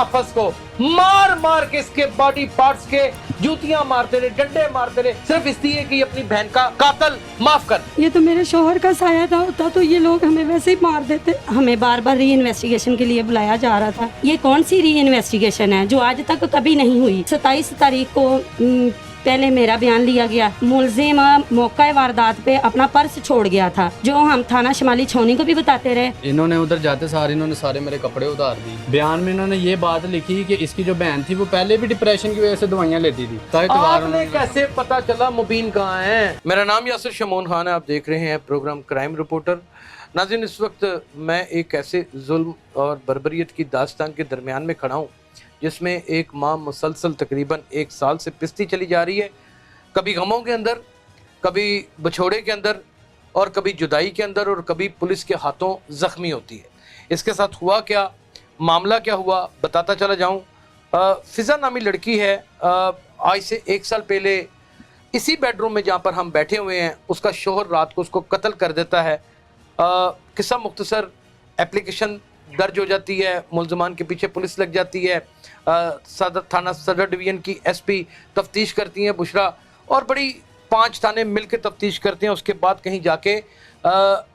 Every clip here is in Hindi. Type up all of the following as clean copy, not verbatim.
मुहाफिज को मार मार के इसके बॉडी पार्ट्स के जूतियां मारते रहे, डंडे मारते रहे, सिर्फ इसलिए कि अपनी बहन का कातल माफ कर। ये तो मेरे शोहर का साया था, होता तो ये लोग हमें वैसे ही मार देते। हमें बार बार री इन्वेस्टिगेशन के लिए बुलाया जा रहा था। ये कौन सी री इन्वेस्टिगेशन है जो आज तक कभी नहीं हुई। 27 तारीख को पहले मेरा बयान लिया गया। मुलजिम मौका वारदात पे अपना पर्स छोड़ गया था, जो हम थाना शिमाली छोनी को भी बताते रहे। इन्होंने उधर जाते सारे इन्होंने सारे मेरे कपड़े उतार दिए। बयान में इन्होंने ये बात लिखी कि इसकी जो बहन थी वो पहले भी डिप्रेशन की वजह से दवाइयाँ लेती थी। आपने कैसे पता चला मुबीन कहाँ है? मेरा नाम यासिर शमोन खान है, आप देख रहे हैं प्रोग्राम क्राइम रिपोर्टर। नाज़रीन, इस वक्त मैं एक ऐसे जुल्म और बर्बरियत की दास्तान के दरमियान में खड़ा हूँ जिसमें एक माँ मुसलसल तकरीबन 1 साल से पिसती चली जा रही है, कभी गमों के अंदर, कभी बछोड़े के अंदर, और कभी जुदाई के अंदर, और कभी पुलिस के हाथों ज़ख्मी होती है। इसके साथ हुआ क्या, मामला क्या हुआ, बताता चला जाऊँ। फ़िज़ा नामी लड़की है, आज से 1 साल पहले इसी बेडरूम में जहाँ पर हम बैठे हुए हैं उसका शोहर रात को उसको कत्ल कर देता है। किस्सा मुख्तसर, एप्लीकेशन दर्ज हो जाती है, मुलजमान के पीछे पुलिस लग जाती है, थाना सदर डिवीज़न की एसपी तफ्तीश करती हैं बुशरा, और बड़ी 5 थाने मिल के तफ्तीश करते हैं। उसके बाद कहीं जाके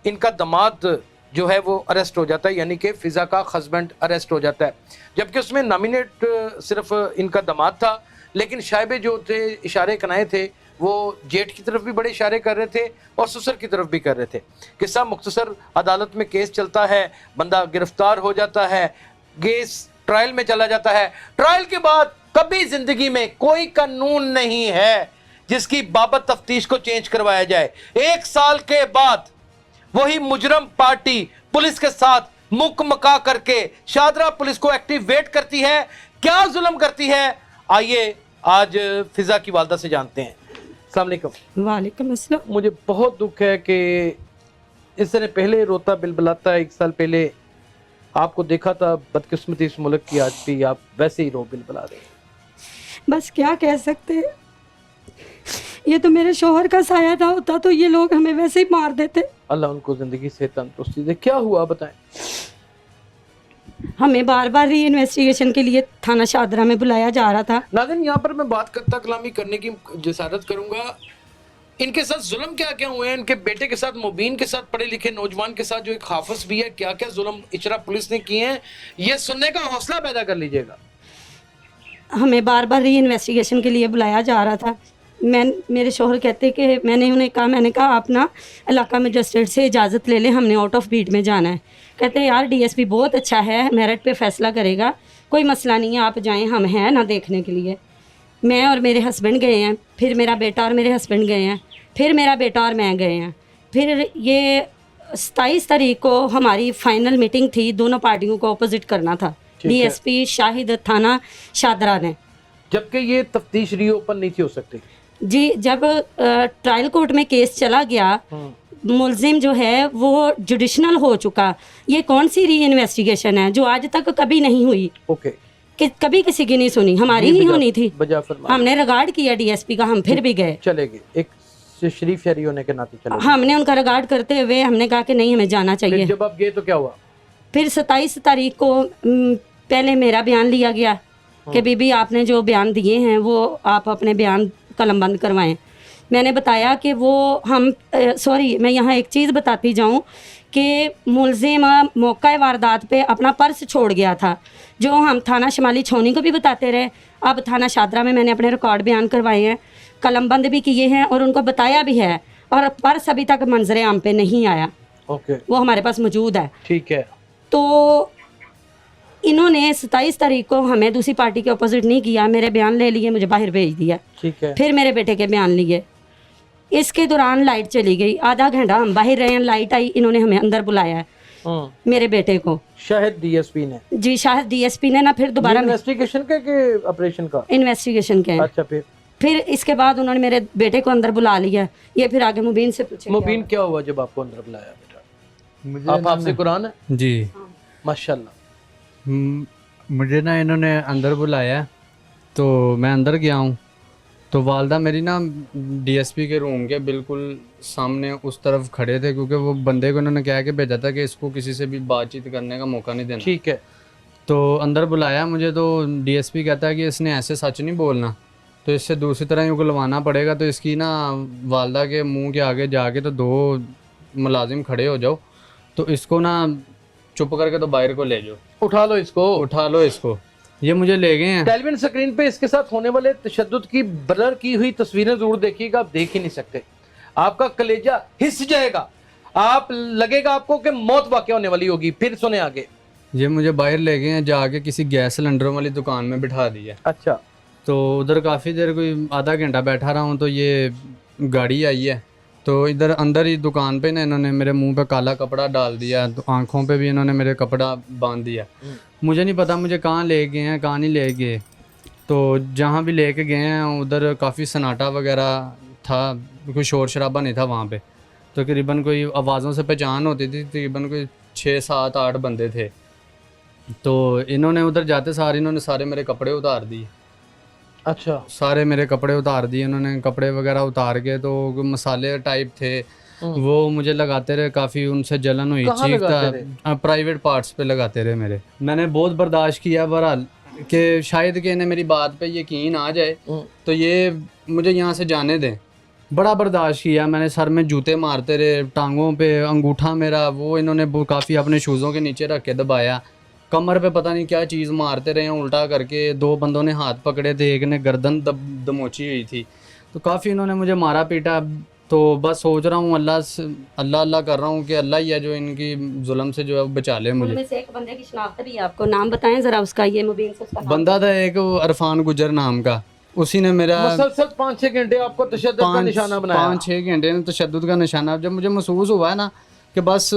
इनका दामाद जो है वो अरेस्ट हो जाता है, यानी कि फ़िज़ा का हस्बैंड अरेस्ट हो जाता है। जबकि उसमें नॉमिनेट सिर्फ इनका दामाद था, लेकिन शायबे जो थे, इशारे कनाए थे, वो जेठ की तरफ भी बड़े इशारे कर रहे थे और ससुर की तरफ भी कर रहे थे। किस्सा मुख्तसर, अदालत में केस चलता है, बंदा गिरफ्तार हो जाता है, केस ट्रायल में चला जाता है। ट्रायल के बाद कभी जिंदगी में कोई कानून नहीं है जिसकी बाबत तफ्तीश को चेंज करवाया जाए। 1 साल के बाद वही मुजरम पार्टी पुलिस के साथ मुकमका करके शादरा पुलिस को एक्टिवेट करती है। क्या जुल्म करती है, आइए आज फ़िज़ा की वालदा से जानते हैं। अस्सलाम वालेकुम। वालेकुम अस्सलाम। मुझे बहुत दुख है कि इस तरह पहले रोता बिलबिलाता 1 साल पहले आपको देखा था, बदकिस्मती इस मुल्क की आज भी आप वैसे ही रो बिलबिला रहे हैं। बस क्या कह सकते हैं, ये तो मेरे शोहर का साया था, होता तो ये लोग हमें वैसे ही मार देते। अल्लाह उनको ज़िंदगी से तंदुरुस्ती दे। क्या हुआ बताएं। हमें बार बार री इन्वेस्टिगेशन के लिए थाना शादरा में बुलाया जा रहा था। नाज़रीन, यहाँ पर मैं बात करता कलामी करने की जसारत करूँगा। इनके साथ जुल्म क्या क्या हुए हैं, इनके बेटे के साथ, मुबीन के साथ, पढ़े लिखे नौजवान के साथ जो एक हाफिज भी है, क्या क्या जुल्म इचरा पुलिस ने किए हैं, ये सुनने का हौसला पैदा कर लीजिएगा। हमें बार बार री इन्वेस्टिगेशन के लिए बुलाया जा रहा था। मेरे शोहर कहते कि मैंने कहा आप ना इलाका मजिस्ट्रेट से इजाज़त ले लें, हमने आउट ऑफ बीट में जाना है। कहते यार डीएसपी बहुत अच्छा है, मेरिट पे फैसला करेगा, कोई मसला नहीं है, आप जाएं, हम हैं ना देखने के लिए। मैं और मेरे हस्बैंड गए हैं, फिर मेरा बेटा और मेरे हस्बैंड गए हैं, फिर मेरा बेटा और मैं गए हैं। फिर ये 27 तारीख को हमारी फाइनल मीटिंग थी, दोनों पार्टियों को अपोजिट करना था, डीएसपी शाहिद थाना शादरा ने। जबकि ये तफ्तीश रीओपन नहीं थी हो सकती जी। जब ट्रायल कोर्ट में केस चला गया, मुलजिम जो है वो जुडिशनल हो चुका। ये कौन सी री इन्वेस्टिगेशन है जो आज तक कभी नहीं हुई। ओके। कि कभी किसी की नहीं सुनी, हमारी ही होनी थी। हमने रिगार्ड किया डीएसपी का, हम फिर भी गए, चले गए, एक शरीफ शहरी होने के नाते चले। हमने उनका रिगार्ड करते हुए हमने कहा कि नहीं, हमें जाना चाहिए। जब आप गए तो क्या हुआ? फिर 27 तारीख को पहले मेरा बयान लिया गया कि बीबी आपने जो बयान दिए हैं वो आप अपने बयान कलमबंद करवाएं। मैंने बताया कि वो मैं यहाँ एक चीज़ बताती जाऊँ कि मुलजिम मौका वारदात पे अपना पर्स छोड़ गया था, जो हम थाना शिमाली छोनी को भी बताते रहे। अब थाना शादरा में मैंने अपने रिकॉर्ड बयान करवाए हैं, कलमबंद भी किए हैं और उनको बताया भी है, और पर्स अभी तक मंजरे आम पे नहीं आया। ओके। वो हमारे पास मौजूद है। ठीक है। तो इन्होंने 27 तारीख को हमें दूसरी पार्टी के अपोजिट नहीं किया, मेरे बयान ले लिए, मुझे बाहर भेज दिया। ठीक है। फिर मेरे बेटे के बयान लिए। इसके दौरान लाइट चली गई, आधा घंटा हम बाहर रहे हैं, लाइट आई, इन्होंने हमें अंदर बुलाया है मेरे बेटे को। शायद डीएसपी ने? जी, शायद डीएसपी ने ना। फिर दोबारा इन्वेस्टिगेशन के ऑपरेशन का? इन्वेस्टिगेशन के। अच्छा। फिर इसके बाद उन्होंने मेरे बेटे को अंदर बुला लिया। ये फिर आगे मुबीन से पूछे। मुबीन, क्या हुआ जब आपको अंदर बुलाया बेटा? आप हाफ़िज़ कुरान है? जी माशाल्लाह। मुझे ना इन्होंने अंदर बुलाया तो मैं अंदर गया हूँ, तो वालदा मेरी ना डीएसपी के रूम के बिल्कुल सामने उस तरफ खड़े थे, क्योंकि वो बंदे को इन्होंने कहा कि भेजा था कि इसको किसी से भी बातचीत करने का मौका नहीं देना। ठीक है। तो अंदर बुलाया मुझे, तो डीएसपी कहता है कि इसने ऐसे सच नहीं बोलना, तो इससे दूसरी तरह ही बुलवाना पड़ेगा। तो इसकी ना वालदा के मुंह के आगे जाके तो 2 मुलाजिम खड़े हो जाओ, तो इसको ना चुप करके तो बाहर को ले जाओ, उठा लो इसको। ये मुझे ले गए हैं। टेलीविजन स्क्रीन पे इसके साथ होने वाले तशद्दुद की ब्लर की हुई तस्वीरें जरूर देखिएगा, आप देख ही नहीं सकते, आपका कलेजा हिस जाएगा, आप लगेगा आपको कि मौत वाक़या होने वाली होगी। फिर सुने आगे। ये मुझे बाहर ले गए हैं, जाके किसी गैस सिलेंडरों वाली दुकान में बिठा दिया। अच्छा। तो उधर काफ़ी देर, कोई आधा घंटा बैठा रहा हूँ, तो ये गाड़ी आई है, तो इधर अंदर ही दुकान पे ना इन्होंने मेरे मुंह पे काला कपड़ा डाल दिया, तो आँखों पे भी इन्होंने मेरे कपड़ा बांध दिया। मुझे नहीं पता मुझे कहाँ ले गए हैं, कहाँ नहीं ले गए। तो जहाँ भी लेके गए हैं उधर काफ़ी सन्नाटा वगैरह था, कोई शोर शराबा नहीं था वहाँ पे। तो तकरीबन कोई आवाज़ों से पहचान होती थी, तकरीबन कोई 6, 7, 8 बंदे थे। तो इन्होंने उधर जाते सारे इन्होंने सारे मेरे कपड़े उतार दिए। अच्छा। सारे मेरे कपड़े उतार दिए इन्होंने, कपड़े वगैरह उतार के, तो मसाले टाइप थे वो मुझे लगाते रहे, काफ़ी उनसे जलन हुई, चीख था, प्राइवेट पार्ट्स पे लगाते रहे मेरे। मैंने बहुत बर्दाश्त किया बहरहाल, कि शायद कि इन्हें मेरी बात पे यकीन आ जाए तो ये मुझे यहाँ से जाने दें। बड़ा बर्दाश्त किया मैंने, सर में जूते मारते रहे, टांगों पे अंगूठा मेरा वो इन्होंने काफ़ी अपने शूज़ों के नीचे रख के दबाया, कमर पे पता नहीं क्या चीज़ मारते रहे उल्टा करके। 2 बंदों ने हाथ पकड़े थे, एक ने गर्दन दमोची हुई थी, तो काफ़ी इन्होंने मुझे मारा पीटा। तो बस सोच रहा हूँ अल्लाह कर रहा हूँ कि अल्लाह ही है जो इनकी जुल्म से जो है बचा ले मुझे। उनमें से एक बंदे की शनाख्त भी है, आपको नाम बताएं जरा उसका, ये मुबीन से उसका नाम। बंदा था एक अरफान गुजर नाम का, उसी ने मेरा मुसलसल 5-6 घंटे आपको तशद्दुद का निशाना बनाया। 5-6 घंटे ने तशद्दुद का निशाना। जब मुझे महसूस हुआ है ना कि बस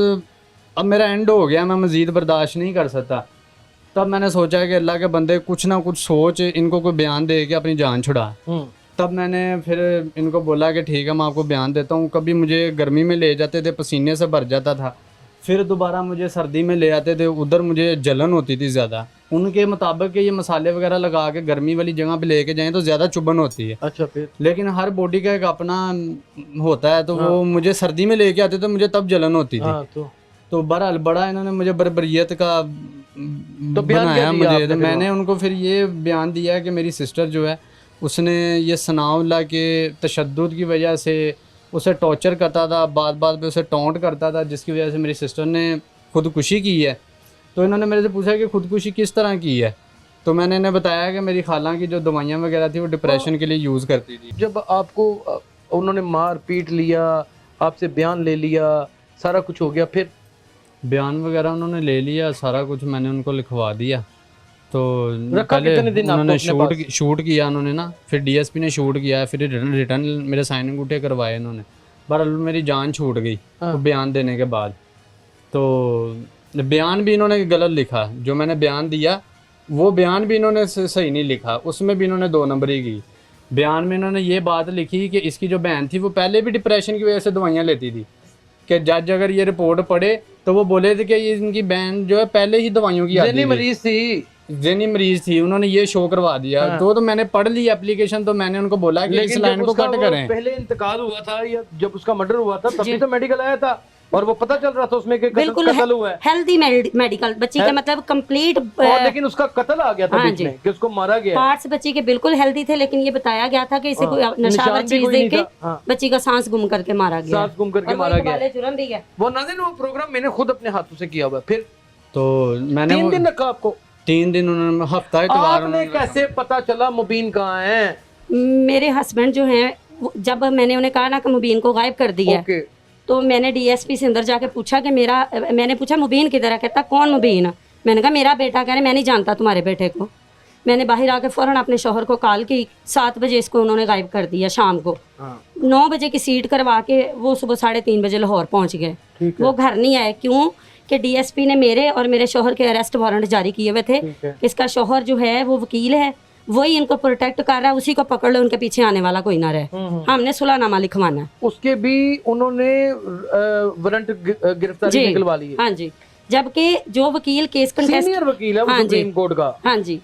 अब मेरा एंड हो गया, मैं मज़ीद बर्दाश्त नहीं कर सकता, तब मैंने सोचा कि अल्लाह के बंदे कुछ ना कुछ सोच, इनको कोई बयान दे के अपनी जान छुड़ा। तब मैंने फिर इनको बोला कि ठीक है मैं आपको बयान देता हूँ। कभी मुझे गर्मी में ले जाते थे, पसीने से भर जाता था, फिर दोबारा मुझे सर्दी में ले आते थे, उधर मुझे जलन होती थी ज़्यादा। उनके मुताबिक ये मसाले वगैरह लगा के गर्मी वाली जगह पे लेके जाएं तो ज़्यादा चुभन होती है। अच्छा। फिर लेकिन हर बॉडी का एक अपना होता है, तो वो मुझे सर्दी में लेके आते थे, मुझे तब जलन होती थी। तो बहरहाल बड़ा इन्होंने मुझे बर्बरियत का बनाया मुझे। तो मैंने उनको फिर ये बयान दिया कि मेरी सिस्टर जो है उसने ये सनाउल्लाह के तशद्दुद की वजह से उसे टॉर्चर करता था, बात बात पे उसे टॉन्ट करता था, जिसकी वजह से मेरी सिस्टर ने खुदकुशी की है। तो इन्होंने मेरे से पूछा कि खुदकुशी किस तरह की है, तो मैंने इन्हें बताया कि मेरी खाला की जो दवाइयाँ वगैरह थी वो डिप्रेशन के लिए यूज़ करती थी। जब आपको उन्होंने मार पीट लिया, आपसे बयान ले लिया, सारा कुछ हो गया, फिर बयान वगैरह उन्होंने ले लिया, सारा कुछ मैंने उनको लिखवा दिया। तो पहले उन्होंने शूट किया उन्होंने ना, फिर डीएसपी ने शूट किया, फिर रिटर्न मेरे साइन अंगूठे करवाए इन्होंने। बहरहाल मेरी जान छूट गई तो बयान देने के बाद। तो बयान भी इन्होंने गलत लिखा, जो मैंने बयान दिया वो बयान भी इन्होंने सही नहीं लिखा, उसमें भी इन्होंने 2 नंबरी की। बयान में इन्होंने ये बात लिखी कि इसकी जो बहन थी वो पहले भी डिप्रेशन की वजह से दवाइयाँ लेती थी, कि जज अगर ये रिपोर्ट पढ़े तो वो बोले थे कि ये इनकी बहन जो है पहले ही दवाइयों की आदी थी, जेनी मरीज थी, उन्होंने ये शो करवा दिया। तो मैंने पढ़ ली एप्लीकेशन, तो मैंने उनको बोला कि इस लाइन को कट करें। पहले इंतकाल हुआ था या जब उसका मर्डर हुआ था तभी तो मेडिकल आया था और वो पता चल रहा था उसमें कि कत्ल हुआ है। हेल्दी मेडिकल बच्ची का मतलब कंप्लीट, लेकिन उसका कत्ल आ गया था बीच में कि उसको मारा गया। पार्ट्स बच्ची के बिल्कुल हेल्दी थे, लेकिन ये बताया गया था कि इसे कोई नशावर चीज देके बच्ची का सांस गुम करके मारा गया। सांस गुम करके मारा गया। जुर्म भी है वो नाज़रीन, वो प्रोग्राम मैंने खुद अपने हाथों से किया हुआ। फिर तो मैंने 3 दिन रखा आपको। 3 दिन उन्होंने हफ्ता इतवार। आपने कैसे पता चला मुबीन कहाँ है? मेरे हस्बैंड जो हैं, जब मैंने उन्हें कहा ना कि मुबीन को गायब कर दिया, तो मैंने डीएसपी से अंदर जाके पूछा कि मैंने पूछा मुबीन किधर है? कहता कौन मुबीन? मैंने कहा मेरा बेटा। कह रहे मैं नहीं जानता तुम्हारे बेटे को। मैंने बाहर आके फ़ौरन अपने शौहर को कॉल की, 7 बजे इसको उन्होंने गायब कर दिया शाम को। 9 बजे की सीट करवा के वो सुबह 3:30 बजे लाहौर पहुंच गए। वो घर नहीं आए, क्यों कि डीएसपी ने मेरे और मेरे शौहर के अरेस्ट वारंट जारी किए हुए थे। इसका शौहर जो है वो वकील है, वही इनको प्रोटेक्ट कर रहा है, उसी को पकड़ लो, उनके पीछे आने वाला कोई ना रहे। हमने सुलहनामा लिखवाना है। उसके भी उन्होंने वारंट गिरफ्तारी निकलवा ली है। हाँ जी, जबकि जो वकील केस कंटेस्ट, सीनियर वकील है वो सुप्रीम कोर्ट का। हाँ जी,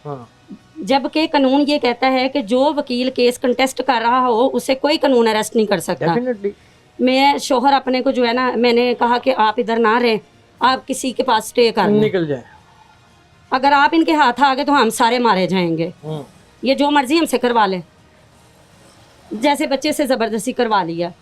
जबकि कानून ये कहता है कि जो वकील केस कंटेस्ट कर रहा हो उसे कोई कानून अरेस्ट नहीं कर सकता। मैं शौहर अपने को जो है ना, मैंने कहा कि आप इधर ना रहें, आप किसी के पास स्टे कर निकल जाए। अगर आप इनके हाथ आ गए तो हम सारे मारे जाएंगे, ये जो मर्जी हमसे करवा ले। जैसे बच्चे से ज़बरदस्ती करवा लिया।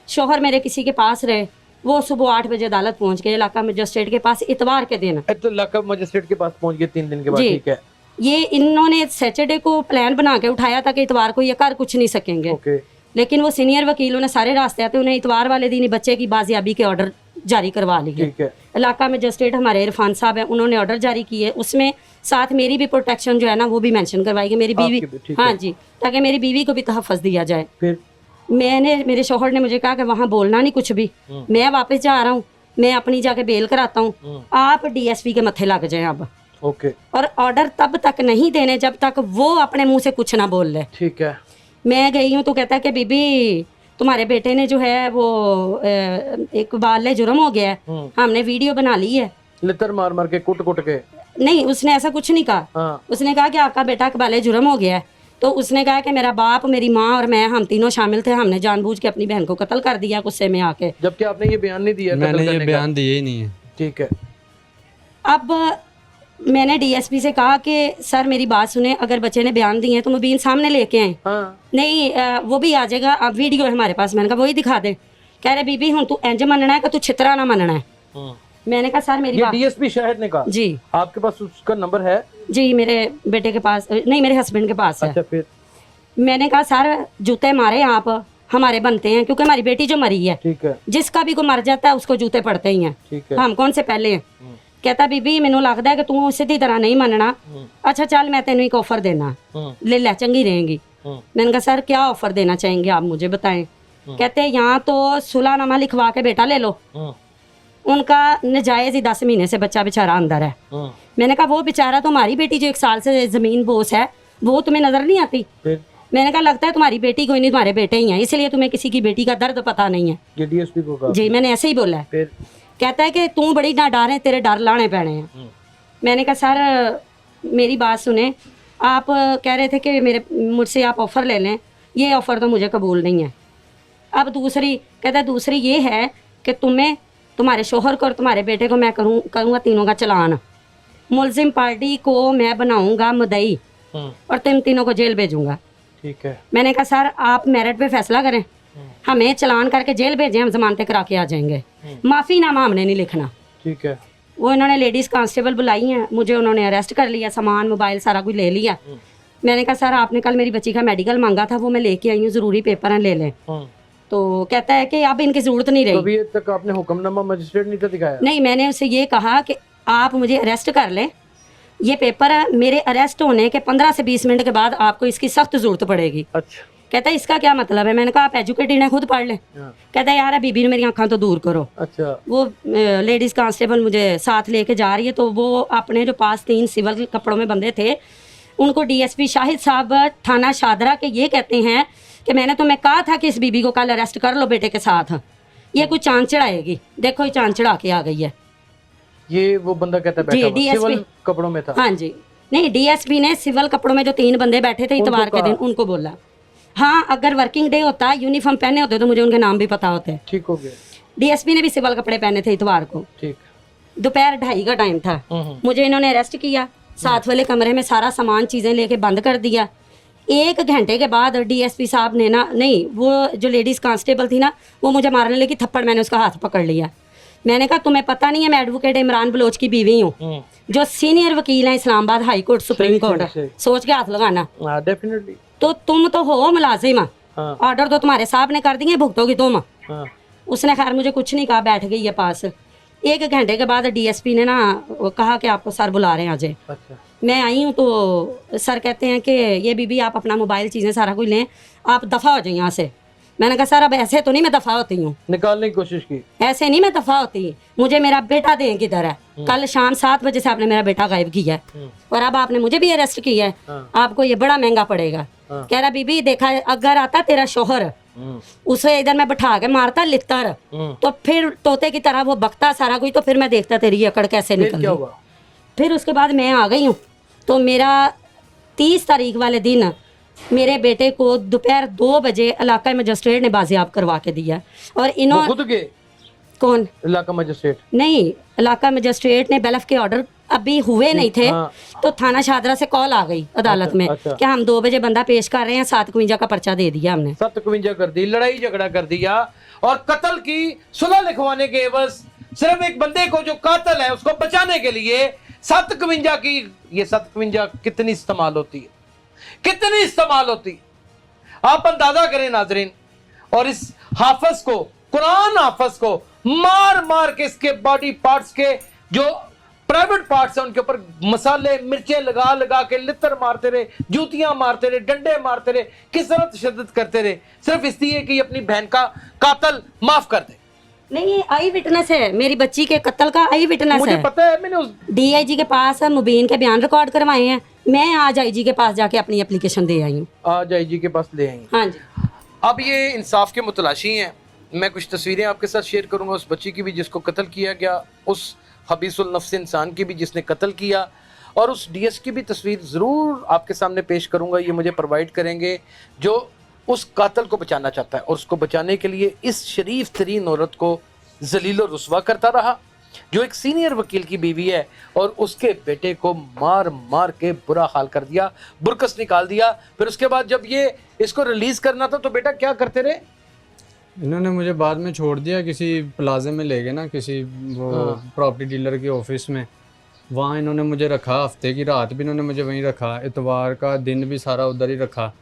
शोहर मेरे किसी के पास रहे, वो सुबह 8 बजे अदालत पहुंच गए, इलाका मजिस्ट्रेट के पास इतवार के दिन। तो इलाका मजिस्ट्रेट के पास पहुंच गए 3 दिन के बाद, जी। ठीक है। ये इन्होंने सैटरडे को प्लान बना के उठाया था कि इतवार को ये कर कुछ नहीं सकेंगे, ओके। लेकिन वो सीनियर वकीलों ने सारे रास्ते आते उन्हें इतवार वाले दिन ही बच्चे की बाजियाबी के ऑर्डर जारी करवा लिए। ठीक है। इलाका मजिस्ट्रेट हमारे इरफान साहब हैं, उन्होंने ऑर्डर जारी किए, उसमें साथ मेरी भी प्रोटेक्शन जो है ना वो भी मेंशन करवाई कि मेरी बीवी, आपकी भी, ठीक है। हाँ जी, ताकि मेरी बीवी को भी तहफ़्फ़ुज़ दिया जाए। फिर मेरे शोहर ने मुझे कहा कि वहाँ बोलना नहीं कुछ भी, मैं वापस जा रहा हूँ, मैं अपनी जाके बेल कराता हूँ, आप डीएसपी के मत्थे लग जाएं अब। ओके, और ऑर्डर तब तक नहीं देने जब तक वो अपने मुंह से कुछ ना बोल ले। ठीक है। मैं गई हूँ तो कहता है कि बीबी तुम्हारे बेटे ने जो है वो एक बाल जुर्म हो गया है, हमने वीडियो बना ली है। लितर मार मार के कुट कुट के? नहीं, उसने ऐसा कुछ नहीं कहा। हाँ। उसने कहा कि आपका बेटा बाल जुर्म हो गया है, तो उसने कहा कि मेरा बाप, मेरी माँ और मैं, हम तीनों शामिल थे, हमने जानबूझ के अपनी बहन को कत्ल कर दिया गुस्से में आके। जबकि आपने ये बयान नहीं दिया। मैंने ये बयान दिया ही नहीं है। ठीक है। अब मैंने डीएसपी से कहा कि सर मेरी बात सुने, अगर बच्चे ने बयान दिए हैं तो मुबीन सामने लेके आए। हाँ। नहीं वो भी आ जाएगा, अब वीडियो है हमारे पास। मैंने कहा वही दिखा दे। कह रहे बीबी हूँ तू इंज मनना है कि तू छितरा ना मनना है। मैंने कहा सर मेरी ये बात। डीएसपी शाहिद ने कहा? जी। आपके पास उसका नंबर है? जी, मेरे बेटे के पास नहीं, मेरे हस्बैंड के पास है। अच्छा, फिर? मैंने कहा सर जूते मारे आप हमारे बनते हैं, क्योंकि हमारी बेटी जो मरी है, ठीक है। जिसका भी को मर जाता है उसको जूते पड़ते ही हैं, ठीक है। हम कौन से पहले हैं। कहता बीबी मैनू लगता है कि तू सीधी तरह नहीं मनना। अच्छा चल मैं तेन एक ऑफर देना, ले ले चंगी रहेगी। मैंने कहा सर क्या ऑफर देना चाहेंगे आप मुझे बताएं। कहते यहाँ तो सुलहनामा लिखवा के बेटा ले लो, उनका नजायज ही 10 महीने से बच्चा बेचारा अंदर है। मैंने कहा वो बेचारा तुम्हारी बेटी जो 1 साल से जमीन बोस है वो तुम्हें नजर नहीं आती? फिर? मैंने कहा लगता है तुम्हारी बेटी कोई नहीं, तुम्हारे बेटे ही हैं, इसलिए तुम्हें किसी की बेटी का दर्द पता नहीं है। ये डीएसपी को कहा? जी, मैंने ऐसे ही बोला है। फिर? कहता है कि तू बड़ी ना डर है, तेरे डर लाने पैने हैं। मैंने कहा सर मेरी बात सुने, आप कह रहे थे कि मुझसे आप ऑफ़र ले लें, ये ऑफ़र तो मुझे कबूल नहीं है। अब दूसरी कहता है दूसरी ये है कि तुम्हें, तुम्हारे शोहर को और तुम्हारे बेटे को मैं करूँगा तीनों का चलान, मुलजिम पार्टी को मैं बनाऊँगा मुद्दई और तुम तीनों को जेल भेजूँगा। ठीक है। मैंने कहा सर आप मेरिट पे फैसला करें, हमें चलान करके जेल भेजें, हम जमानतें करा के आ जाएंगे, माफ़ीनामा हमने नहीं लिखना। ठीक है। वो इन्होंने लेडीज़ कांस्टेबल बुलाई हैं, मुझे उन्होंने अरेस्ट कर लिया, सामान मोबाइल सारा कुछ ले लिया। मैंने कहा सर आपने कल मेरी बच्ची का मेडिकल मांगा था, वो मैं लेके आई हूँ, ज़रूरी पेपर हैं ले लें। तो कहता है कि अब इनकी ज़रूरत नहीं रही। अभी तक आपने हुक्मनामा मजिस्ट्रेट नहीं था दिखाया? नहीं, मैंने उससे ये कहा कि आप मुझे अरेस्ट कर लें, ये पेपर है, मेरे अरेस्ट होने के 15 से 20 मिनट के बाद आपको इसकी सख्त ज़रूरत पड़ेगी। अच्छा। कहता है इसका क्या मतलब है? मैंने कहा आप एजुकेटेड हैं, खुद पढ़ लें। कहता है यार बीबी ने मेरी आंखें तो दूर करो। अच्छा। वो लेडीज़ कांस्टेबल मुझे साथ लेके जा रही है, तो वो अपने जो पास 3 सिविल कपड़ों में बंदे थे उनको डीएसपी शाहिद साहब थाना शादरा के ये कहते हैं कि मैंने तुम्हें कहा था कि इस बीबी को कल अरेस्ट कर लो बेटे के साथ, ये कुछ चांद चढ़ाएगी। देखो ये चांद चढ़ा के आ गई है। ये वो बंदा कहता है जी, बैठा हुआ, DSP सिविल कपड़ों में था? हाँ जी। नहीं, डीएसपी ने सिविल कपड़ों में जो 3 बंदे बैठे थे इतवार के दिन उनको बोला। हाँ, अगर वर्किंग डे होता, यूनिफॉर्म पहने होते तो मुझे उनके नाम भी पता होते। ठीक हो गया। डीएसपी ने भी सिविल कपड़े पहने थे इतवार को। ठीक। दोपहर 2:30 का टाइम था। मुझे इन्होंने अरेस्ट किया, साथ वाले कमरे में सारा सामान चीज़ें लेके बंद कर दिया। 1 घंटे के बाद डीएसपी साहब ने ना, नहीं वो जो लेडीज़ कांस्टेबल थी ना, वो मुझे मारने लगी थप्पड़, मैंने उसका हाथ पकड़ लिया। मैंने कहा तुम्हें पता नहीं है मैं एडवोकेट इमरान बलोच की बीवी हूँ, जो सीनियर वकील हैं Islamabad high court supreme court, सोच के हाथ लगाना। डेफिनेटली। तो तुम तो हो मुलाजिम, ऑर्डर तो तुम्हारे साहब ने कर दिए, भुगतोगी तुम। उसने खैर मुझे कुछ नहीं कहा, बैठ गई है पास। 1 घंटे के बाद डीएसपी ने ना कहा कि आपको सर बुला रहे हैं अजय। अच्छा। मैं आई हूँ तो सर कहते हैं कि ये बीबी आप अपना मोबाइल चीज़ें सारा कुछ लें, आप दफ़ा हो जाए यहाँ से। मैंने कहा सर अब ऐसे तो नहीं मैं दफ़ा होती हूँ, निकालने की कोशिश की? ऐसे नहीं मैं दफ़ा होती, मुझे मेरा बेटा दें किधर है। कल शाम 7 बजे से आपने मेरा बेटा गायब किया है और अब आपने मुझे भी अरेस्ट किया है, आपको ये बड़ा महंगा पड़ेगा। कह रहा बीबी देखा अगर आता तेरा शोहर, उसे इधर मैं बैठा के मारता लित्तर, तो फिर तोते की तरह वो बकता सारा कुछ, तो फिर मैं देखता तेरी अकड़ कैसे निकल गई। फिर उसके बाद मैं आ गई हूँ, तो मेरा 30 तारीख वाले दिन मेरे बेटे को दोपहर 2 बजे इलाका मजिस्ट्रेट ने बाजियाब करवा के दिया। और इन्होंने कौन? इलाका मजिस्ट्रेट। नहीं, इलाका मजिस्ट्रेट ने बेलफ के ऑर्डर अभी हुए नहीं थे, हाँ। तो थाना शादरा से कॉल आ गई अदालत में अच्छा। कि हम 2 बजे बंदा पेश कर रहे हैं, 752 का पर्चा दे दिया हमने। 752 कर दी, लड़ाई झगड़ा कर दिया और कत्ल की सुलह लिखवाने के एवज सिर्फ एक बंदे को जो कातिल है उसको बचाने के लिए 752 की, ये 752 कितनी इस्तेमाल होती है, कितनी इस्तेमाल होती है, आप अंदाजा करें नाजरीन। और इस हाफिज को, कुरान हाफिज को मार मार के इसके बॉडी पार्ट्स के जो प्राइवेट पार्ट्स हैं उनके ऊपर मसाले मिर्चें लगा लगा के लितर मारते रहे, जूतियां मारते रहे, डंडे मारते रहे, किस तरह तशद्दुद करते रहे, सिर्फ इसलिए कि अपनी बहन का कातल माफ कर दे। नहीं, ये आई विटनेस है, मेरी बच्ची के कत्ल का आई विटनेस मुझे है। पता है, मैंने उस DIG के पास मुबीन के बयान रिकॉर्ड करवाए हैं, मैं आज IG के पास जाके अपनी एप्लीकेशन दे आई हूँ। आज IG के पास ले आई। हाँ जी। अब ये इंसाफ के मुतलाशी हैं। मैं कुछ तस्वीरें आपके साथ शेयर करूंगा उस बच्ची की भी जिसको कत्ल किया गया, उस हबीसुल नफ्स इंसान की भी जिसने कत्ल किया, और उस DS की भी तस्वीर ज़रूर आपके सामने पेश करूंगा। ये मुझे प्रोवाइड करेंगे जो उस कातिल को बचाना चाहता है और उसको बचाने के लिए इस शरीफ तरीन औरत को जलील और रुस्वा करता रहा, जो एक सीनियर वकील की बीवी है, और उसके बेटे को मार मार के बुरा हाल कर दिया, बुरकस निकाल दिया। फिर उसके बाद जब ये इसको रिलीज करना था तो बेटा क्या करते रहे? इन्होंने मुझे बाद में छोड़ दिया, किसी प्लाजे में ले गए ना, किसी वो प्रॉपर्टी डीलर के ऑफिस में, वहाँ इन्होंने मुझे रखा, हफ्ते की रात भी इन्होंने मुझे वहीं रखा, इतवार का दिन भी सारा उधर ही रखा।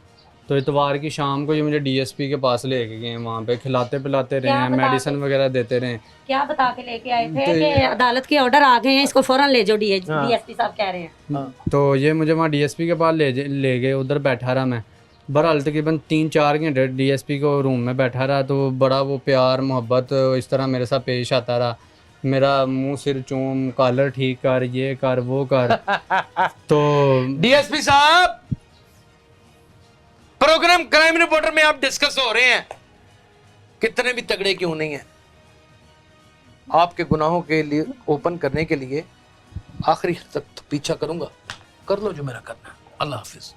तो इतवार की शाम को ये मुझे DSP के पास लेके गए, वहाँ पे खिलाते पिलाते रहे हैं, मेडिसिन वगैरह देते रहे। क्या बता के लेके आए थे कि अदालत के ऑर्डर आ गए हैं, इसको फौरन ले जाओ, DSP साहब कह रहे हैं। तो ये मुझे वहाँ DSP के पास ले गए, उधर बैठा रहा मैं। बहरहाल तकरीबन 3-4 घंटे DSP को रूम में बैठा रहा, तो बड़ा वो प्यार मोहब्बत इस तरह मेरे साथ पेश आता रहा, मेरा मुंह सिर चूम, कॉलर ठीक कर, ये कर वो कर। तो DSP साहब, प्रोग्राम क्राइम रिपोर्टर में आप डिस्कस हो रहे हैं, कितने भी तगड़े क्यों नहीं है, आपके गुनाहों के लिए ओपन करने के लिए आखिरी तक पीछा करूंगा। कर लो जो मेरा करना है। अल्लाह हाफिज।